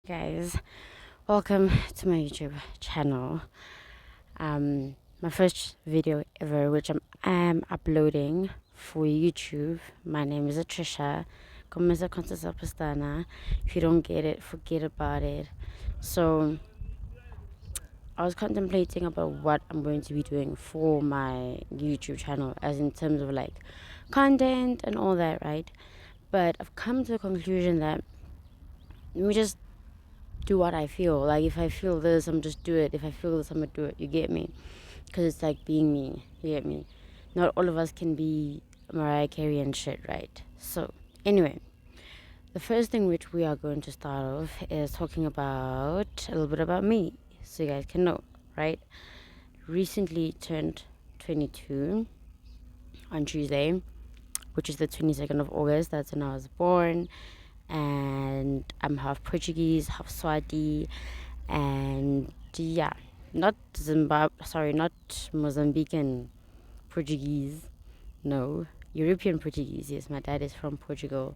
Guys, welcome to my YouTube channel. My first video ever, which I'm uploading for YouTube. My name is Atrisha. Comienza con esa pastana. If you don't get it, forget about it. So I was contemplating about what I'm going to be doing for my YouTube channel, as in terms of like content and all that, right? But I've come to the conclusion that let me just do what I feel. Like if I feel this, I'm just do it. If I feel this, I'm gonna do it. You get me? Because it's like being me. You get me? Not all of us can be Mariah Carey and shit, right? So anyway, the first thing which we are going to start off is talking about a little bit about me, so you guys can know, right? Recently turned 22 on Tuesday, which is the 22nd of August. That's when I was born. And I'm half Portuguese, half Swati, and yeah, not not Mozambican Portuguese, no, European Portuguese. Yes, my dad is from Portugal,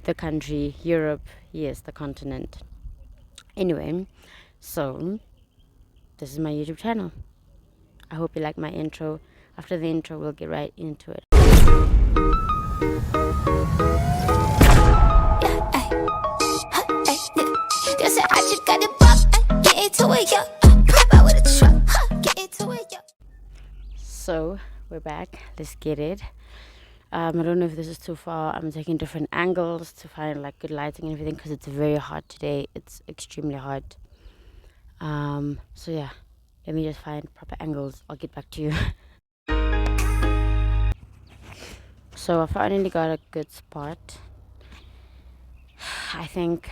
the country, Europe, yes, the continent. Anyway, so this is my YouTube channel. I hope you like my intro. After the intro, we'll get right into it. So we're back. Let's get it. I don't know if this is too far. I'm taking different angles to find like good lighting and everything because it's very hot today. It's extremely hot. So yeah, let me just find proper angles. I'll get back to you. So I finally got a good spot. I think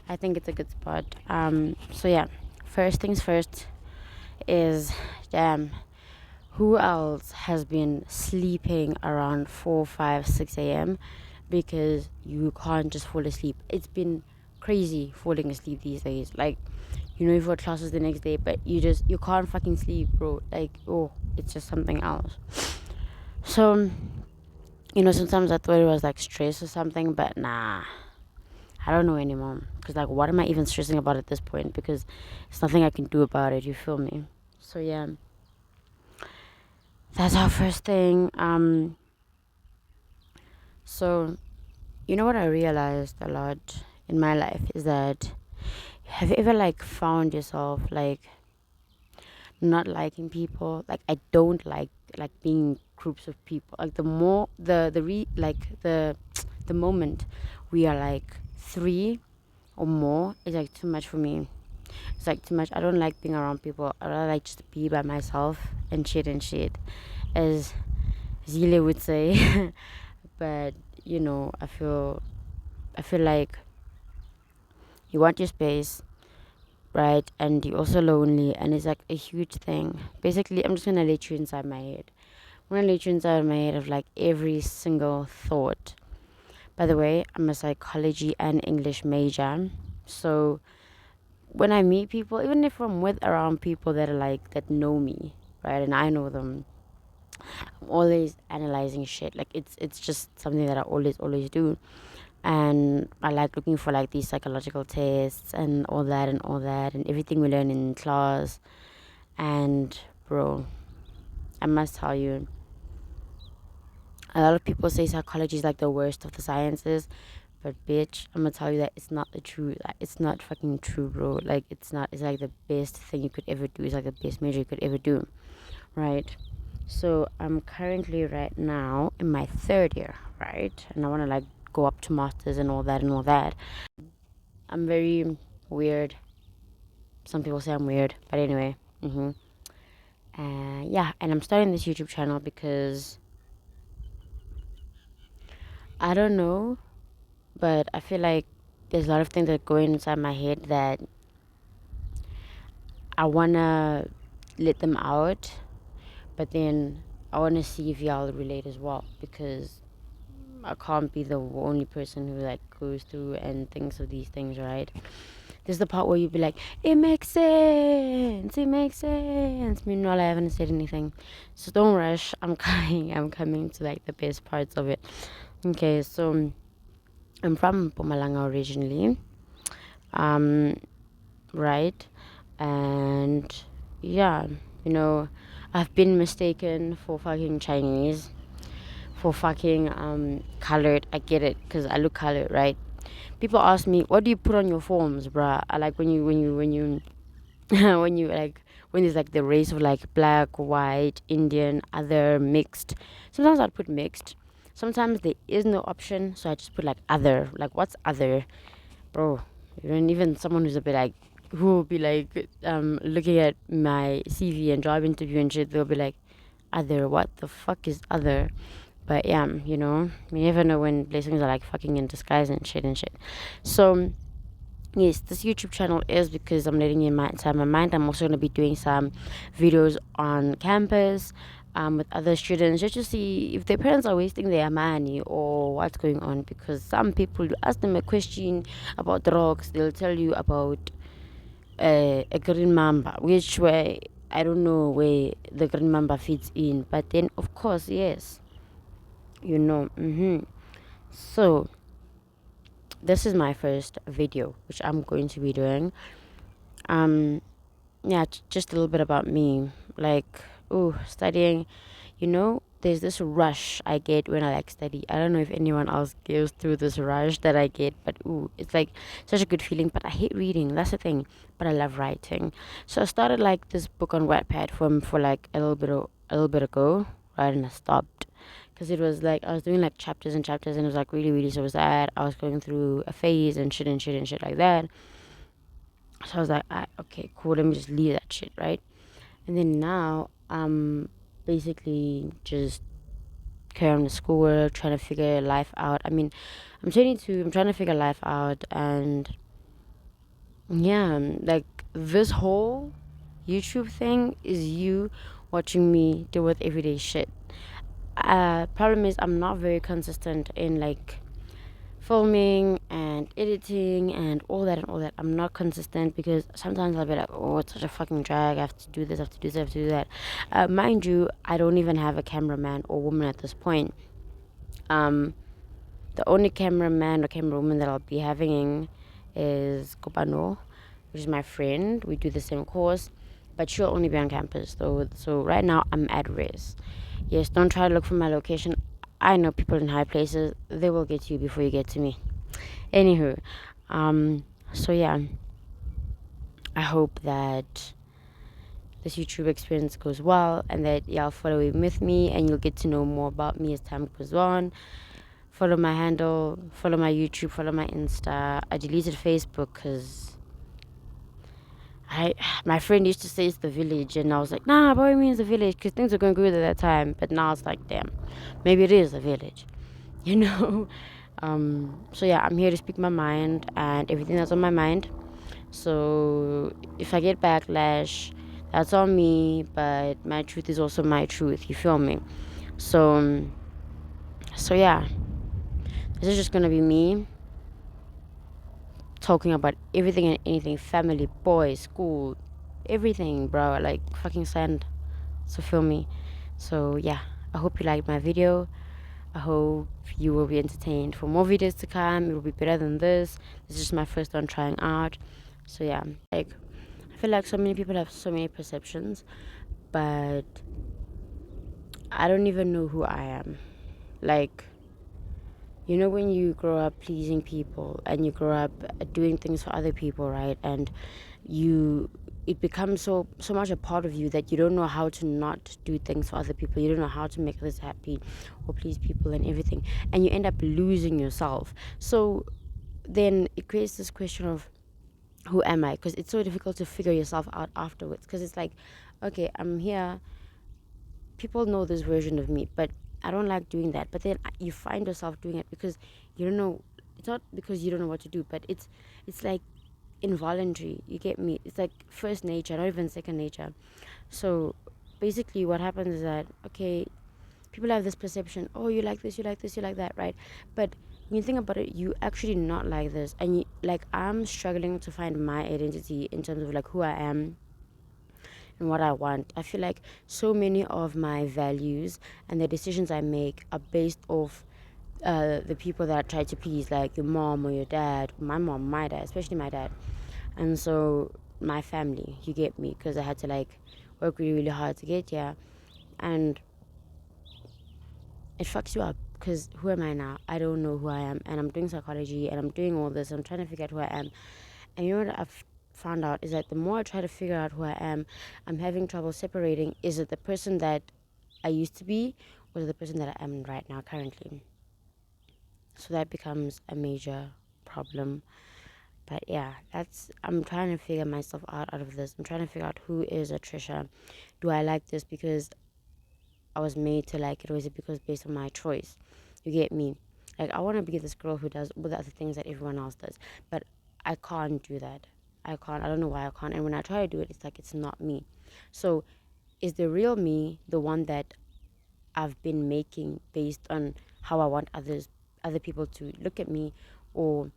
it's a good spot. So yeah, first things first is damn. Who else has been sleeping around 4, 5, 6 a.m. because you can't just fall asleep? It's been crazy falling asleep these days. Like, you've got classes the next day, but you can't fucking sleep, bro. Like, oh, it's just something else. So, sometimes I thought it was like stress or something, but nah, I don't know anymore. Because, like, what am I even stressing about at this point? Because there's nothing I can do about it, you feel me? So, yeah. That's our first thing. So, what I realized a lot in my life is that, have you ever like found yourself like not liking people? Like, I don't like being in groups of people. Like, the more the moment we are like three or more is like too much for me. It's like too much. I don't like being around people. I rather like just be by myself and shit, as Zile would say. But I feel like you want your space, right? And you're also lonely, and it's like a huge thing. Basically, I'm just gonna let you inside my head. I'm gonna let you inside my head of like every single thought. By the way, I'm a psychology and English major, so when I meet people, even if I'm with around people that are like that know me, right, and I know them, I'm always analyzing shit. Like, it's just something that I always do. And I like looking for like these psychological tests and all that and everything we learn in class. And bro, I must tell you, a lot of people say psychology is like the worst of the sciences, but bitch, I'm gonna tell you that it's not the truth. Like, it's not fucking true, bro. Like, it's not. It's like the best thing you could ever do. It's like the best major you could ever do, right? So I'm currently right now in my third year, right? And I want to like go up to masters and all that and all that. I'm very weird. Some people say I'm weird, but anyway. Yeah, and I'm starting this YouTube channel because I don't know, but I feel like there's a lot of things that go inside my head that I wanna let them out, but then I wanna see if y'all relate as well, because I can't be the only person who like goes through and thinks of these things, right? There's the part where you be like, it makes sense. Meanwhile, I haven't said anything. So don't rush. I'm coming to like the best parts of it. Okay, so I'm from Mpumalanga originally, um right? And yeah, you know, I've been mistaken for fucking Chinese, for fucking colored. I get it because I look colored, right? People ask me, what do you put on your forms, bruh? I like when you when you like when there's like the race of like black, white, Indian, other, mixed. Sometimes I'd put mixed. Sometimes there is no option, so I just put like other. Like, what's other, bro? Even someone who's a bit like, who will be like looking at my CV and job interview and shit, they'll be like, other, what the fuck is other? But yeah, you never know when blessings are like fucking in disguise and shit. So yes, this YouTube channel is because I'm letting you inside my mind. I'm also going to be doing some videos on campus with other students just to see if their parents are wasting their money or what's going on. Because some people, you ask them a question about drugs, they'll tell you about a green mamba, which way I don't know where the green mamba fits in. But then, of course, yes, So this is my first video, which I'm going to be doing. Um, yeah, just a little bit about me. Like, studying, there's this rush I get when I like study. I don't know if anyone else goes through this rush that I get, but it's like such a good feeling. But I hate reading, that's the thing. But I love writing. So I started like this book on Wattpad for like a little bit ago, right? And I stopped because it was like I was doing like chapters and chapters, and it was like really, really so sad. I was going through a phase and shit like that. So I was like, okay, cool, let me just leave that shit, right? And then now I'm basically just carrying on the schoolwork, trying to figure life out. I mean, I'm 22, I'm trying to figure life out, and yeah, like this whole YouTube thing is you watching me deal with everyday shit. Problem is, I'm not very consistent in like filming and editing and all that. I'm not consistent because sometimes I'll be like, oh, it's such a fucking drag. I have to do this, I have to do this, I have to do that. Mind you, I don't even have a cameraman or woman at this point. The only cameraman or camera woman that I'll be having is Kopano, which is my friend. We do the same course, but she'll only be on campus. So right now I'm at risk. Yes, don't try to look for my location. I know people in high places. They will get to you before you get to me. Anywho, so yeah, I hope that this YouTube experience goes well and that y'all follow it with me and you'll get to know more about me as time goes on. Follow my handle, follow my YouTube, follow my Insta. I deleted Facebook because my friend used to say it's the village, and I was like, nah, boy, means the village because things were going good at that time. But now it's like, damn, maybe it is the village, you know. So yeah, I'm here to speak my mind and everything that's on my mind. So if I get backlash, that's on me, but my truth is also my truth. You feel me? So so yeah, this is just gonna be me talking about everything and anything, family, boys, school, everything, bro. Like fucking sand. So feel me? So yeah, I hope you liked my video. I hope you will be entertained for more videos to come. It will be better than this. This is my first one trying out. So yeah, like I feel like so many people have so many perceptions, but I don't even know who I am. Like, when you grow up pleasing people and you grow up doing things for other people, right? And you it becomes so much a part of you that you don't know how to not do things for other people. You don't know how to make others happy or please people and everything, and you end up losing yourself. So then it creates this question of, who am I? Because it's so difficult to figure yourself out afterwards, because it's like, okay, I'm here, people know this version of me, but I don't like doing that. But then you find yourself doing it because you don't know. It's not because you don't know what to do, but it's like involuntary. You get me? It's like first nature, not even second nature. So basically, what happens is that, okay, people have this perception. Oh, you like this, you like this, you like that, right? But when you think about it, you actually not like this, and I'm struggling to find my identity in terms of like who I am and what I want. I feel like so many of my values and the decisions I make are based off the people that I try to please, like your mom or your dad, my mom, my dad, especially my dad. And so my family, you get me, because I had to like work really, really hard to get here. And it fucks you up, because who am I now? I don't know who I am, and I'm doing psychology and I'm doing all this. I'm trying to figure out who I am. And you know what I've found out is that the more I try to figure out who I am, I'm having trouble separating, is it the person that I used to be, or the person that I am right now currently. So that becomes a major problem. But yeah, I'm trying to figure myself out of this. I'm trying to figure out who is a Trisha. Do I like this because I was made to like it, or is it because based on my choice? You get me? Like, I want to be this girl who does all the other things that everyone else does, but I can't do that. I can't. I don't know why I can't. And when I try to do it, it's like it's not me. So, is the real me the one that I've been making based on how I want other people to look at me, or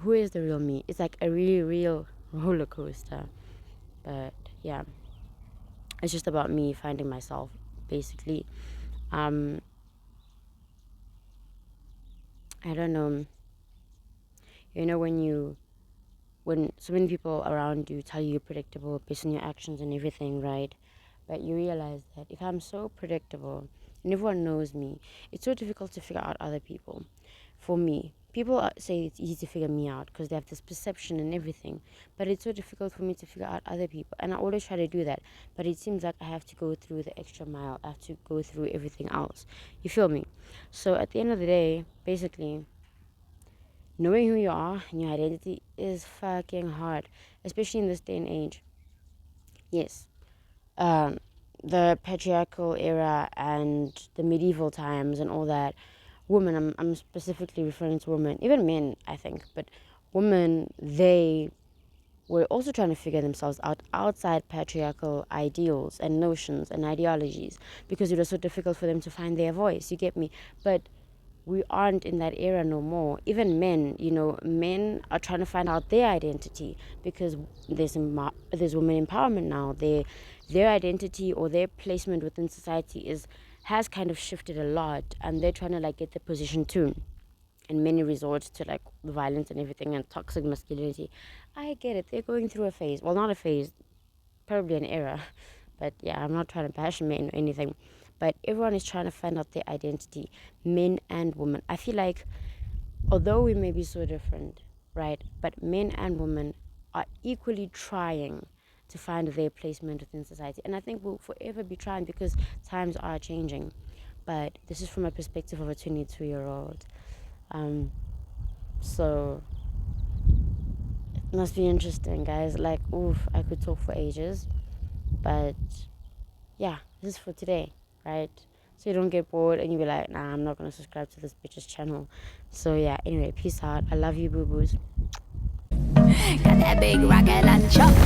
who is the real me? It's like a really real roller coaster. But yeah, it's just about me finding myself, basically. um I don't know. You know, when so many people around you tell you you're predictable based on your actions and everything, right? But you realize that if I'm so predictable and everyone knows me, it's so difficult to figure out other people. For me, people say it's easy to figure me out because they have this perception and everything, but it's so difficult for me to figure out other people. And I always try to do that, but it seems like I have to go through the extra mile. I have to go through everything else. You feel me? So at the end of the day, basically, knowing who you are and your identity is fucking hard, especially in this day and age. Yes, um, the patriarchal era and the medieval times and all that. Women, I'm specifically referring to women, even men, I think, but women, they were also trying to figure themselves out outside patriarchal ideals and notions and ideologies, because it was so difficult for them to find their voice. You get me? But we aren't in that era no more. Even men, men are trying to find out their identity, because there's women empowerment now. Their identity or their placement within society has kind of shifted a lot, and they're trying to like get the position too. And many resort to like violence and everything and toxic masculinity. I get it. They're going through a phase. Well, not a phase, probably an era. But yeah, I'm not trying to bash men or anything. But everyone is trying to find out their identity, men and women. I feel like, although we may be so different, right? But men and women are equally trying to find their placement within society. And I think we'll forever be trying, because times are changing. But this is from a perspective of a 22-year-old. So it must be interesting, guys. Like, oof, I could talk for ages. But yeah, this is for today, right? So you don't get bored and you be like, nah, I'm not gonna subscribe to this bitch's channel. So yeah, anyway, peace out. I love you, boo boos. Got that big rocket launcher.